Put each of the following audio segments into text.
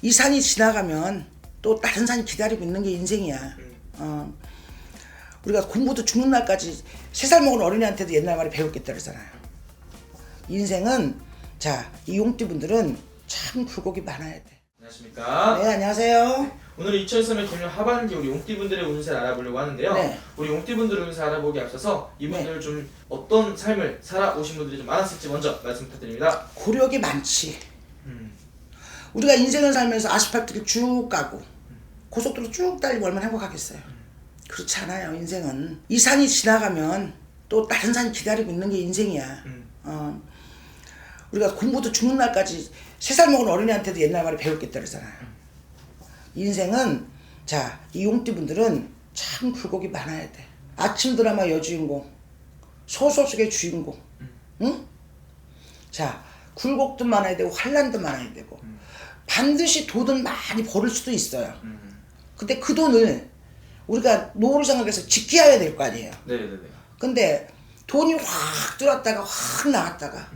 이 산이 지나가면 또 다른 산이 기다리고 있는 게 인생이야. 우리가 공부도 죽는 날까지 3살 먹은 어린이한테도 옛날 말에 배웠겠다 그러잖아요. 인생은 자, 이 용띠분들은 참 굴곡이 많아야 돼. 안녕하십니까? 네, 안녕하세요. 오늘은 2023년 금년 하반기 우리 용띠분들의 운세를 알아보려고 하는데요. 네. 우리 용띠분들 운세 알아보기 앞서서 이분들 좀 어떤 삶을 살아오신 분들이 좀 많았을지 먼저 말씀 부탁드립니다. 고력이 많지. 우리가 인생을 살면서 아스팔트를 쭉 가고 고속도로 쭉 달리고 얼마나 행복하겠어요. 그렇지 않아요. 인생은 이 산이 지나가면 또 다른 산이 기다리고 있는 게 인생이야. 우리가 공부도 죽는 날까지 3살 먹은 어린이한테도 옛날 말에 배웠겠다 그러잖아요. 인생은 자, 이 용띠분들은 참 굴곡이 많아야 돼. 아침 드라마 여주인공, 소설 속의 주인공, 응? 자, 굴곡도 많아야 되고 환란도 많아야 되고 반드시 돈은 많이 벌을 수도 있어요. 근데 그 돈을 우리가 노후를 생각해서 지켜야 될 거 아니에요. 네네네. 근데 돈이 확 들어왔다가 확 나왔다가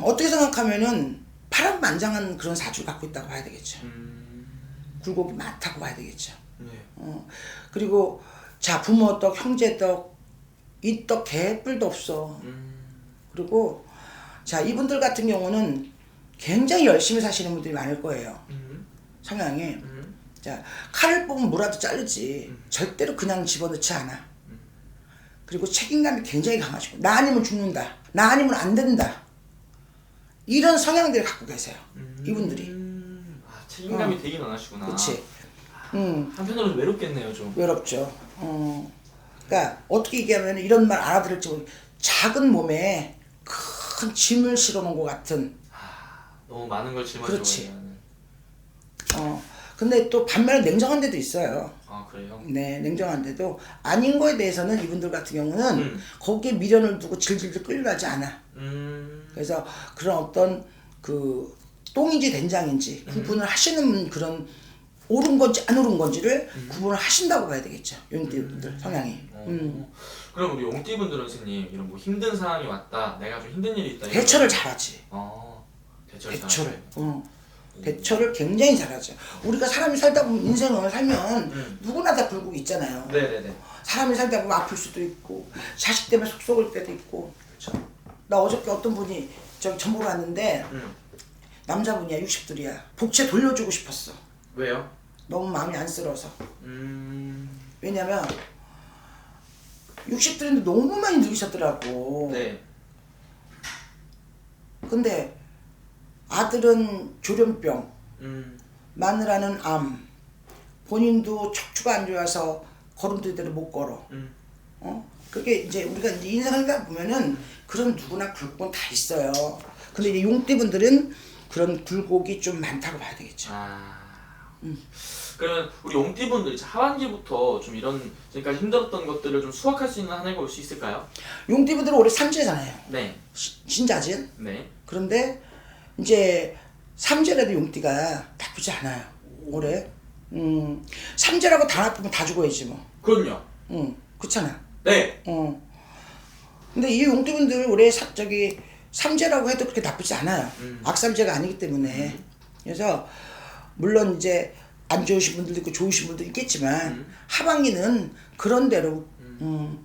어떻게 생각하면은 파란만장한 그런 사주를 갖고 있다고 봐야 되겠죠. 굴곡이 많다고 봐야 되겠죠. 네. 그리고 자, 부모 떡, 형제 떡, 이 떡 개뿔도 없어. 그리고 자, 이분들 같은 경우는 굉장히 열심히 사시는 분들이 많을 거예요. 성향이. 자, 칼을 뽑으면 뭐라도 자르지 절대로 그냥 집어넣지 않아. 그리고 책임감이 굉장히 강하시고 나 아니면 죽는다, 나 아니면 안 된다, 이런 성향들을 갖고 계세요. 이분들이. 아, 책임감이 되게 강하시구나. 그렇지. 한편으로는 외롭겠네요 좀. 외롭죠. 그러니까 어떻게 얘기하면 이런 말 알아들을지 모르겠 작은 몸에 큰 짐을 실어놓은 것 같은. 너무 많은 걸 짊어지고 그렇지. 있는. 근데 또 반면에 냉정한 데도 있어요. 아 그래요? 네, 냉정한 데도 아닌 거에 대해서는 이분들 같은 경우는 거기에 미련을 두고 질질질 끌려가지 않아. 그래서 그런 어떤 그 똥인지 된장인지 구분을 하시는 그런 옳은 건지 안 옳은 건지를 구분을 하신다고 봐야 되겠죠. 용띠분들 성향이. 그럼 우리 용띠분들은 선생님 이런 뭐 힘든 상황이 왔다, 내가 좀 힘든 일이 있다. 대처를 잘하지. 대처를. 대처를. 대처를 굉장히 잘하죠. 우리가 사람이 살다 보면 인생을 살면 누구나 다 굴곡이 있잖아요. 네네네. 사람이 살다 보면 아플 수도 있고 자식 때문에 속 썩을 때도 있고. 그렇죠. 나 어저께 어떤 분이 저기 전보를 왔는데 남자분이야, 60들이야. 복채 돌려주고 싶었어. 왜요? 너무 마음이 안쓰러워서. 왜냐면 60들인데 너무 많이 늙으셨더라고. 네. 근데 아들은 조련병, 마누라는 암, 본인도 척추가 안 좋아서 걸음도 제대로 못 걸어. 그게 이제 우리가 이제 인생을 살다 보면은 그런 누구나 굴곡은 다 있어요. 근데 이제 용띠분들은 그런 굴곡이 좀 많다고 봐야 되겠죠. 그러면 우리 용띠분들 이제 하반기부터 좀 이런 지금까지 힘들었던 것들을 좀 수확할 수 있는 한 해가 올 수 있을까요? 용띠분들은 올해 삼재잖아요. 네. 신자진. 네. 그런데 이제 삼재라도 용띠가 나쁘지 않아요. 올해. 삼재라고 다 나쁘면 다 죽어야지 뭐. 그럼요. 그렇잖아. 네. 근데 이 용띠분들 올해 저기 삼재라고 해도 그렇게 나쁘지 않아요. 악삼재가 아니기 때문에. 그래서 물론 이제 안 좋으신 분들도 있고 좋으신 분들도 있겠지만 하반기는 그런 대로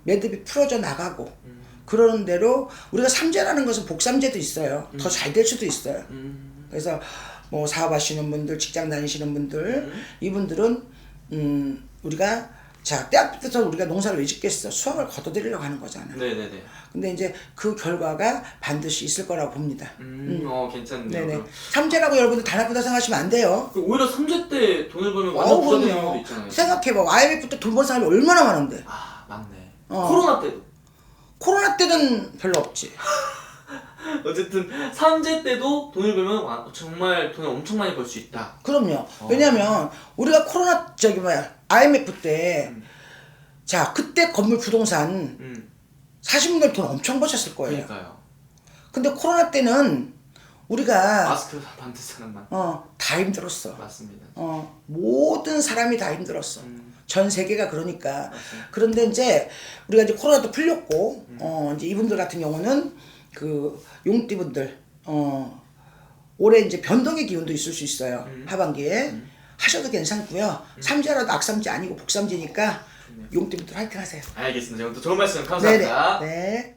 매듭이 풀어져 나가고 그러는 대로 우리가 삼재라는 것은 복삼재도 있어요. 더 잘 될 수도 있어요. 그래서 뭐 사업하시는 분들, 직장 다니시는 분들, 이분들은 우리가 자, 때부터 우리가 농사를 왜 짓겠어? 수확을 거둬들이려고 하는 거잖아. 네네네. 근데 이제 그 결과가 반드시 있을 거라고 봅니다. 괜찮네요. 네네. 삼재라고 여러분들 다 나쁘다 생각하시면 안 돼요. 오히려 삼재 때 돈을 벌면 완전 부자 되는 경우도 있잖아요. 생각해봐. IMF 때 돈 번 사람이 얼마나 많은데. 맞네. 어. 코로나 때도. 코로나 때는 별로 없지. 어쨌든 삼재 때도 돈을 벌면 정말 돈을 엄청 많이 벌 수 있다. 그럼요. 왜냐면 우리가 코로나 IMF 때 자, 그때 건물 부동산 사신 분들 돈 엄청 버셨을 거예요. 그러니까요. 근데 코로나 때는 우리가 마스크 만든 사람만. 다 힘들었어. 맞습니다. 모든 사람이 다 힘들었어. 전 세계가 그러니까. 맞습니다. 그런데 이제 우리가 이제 코로나도 풀렸고 이제 이분들 같은 경우는 그 용띠분들 올해 이제 변동의 기운도 있을 수 있어요. 하반기에 하셔도 괜찮고요. 삼재라도 악삼재 아니고 복삼재니까 용띠분들 화이팅 하세요. 알겠습니다. 오늘 또 좋은 말씀 감사합니다. 네네. 네.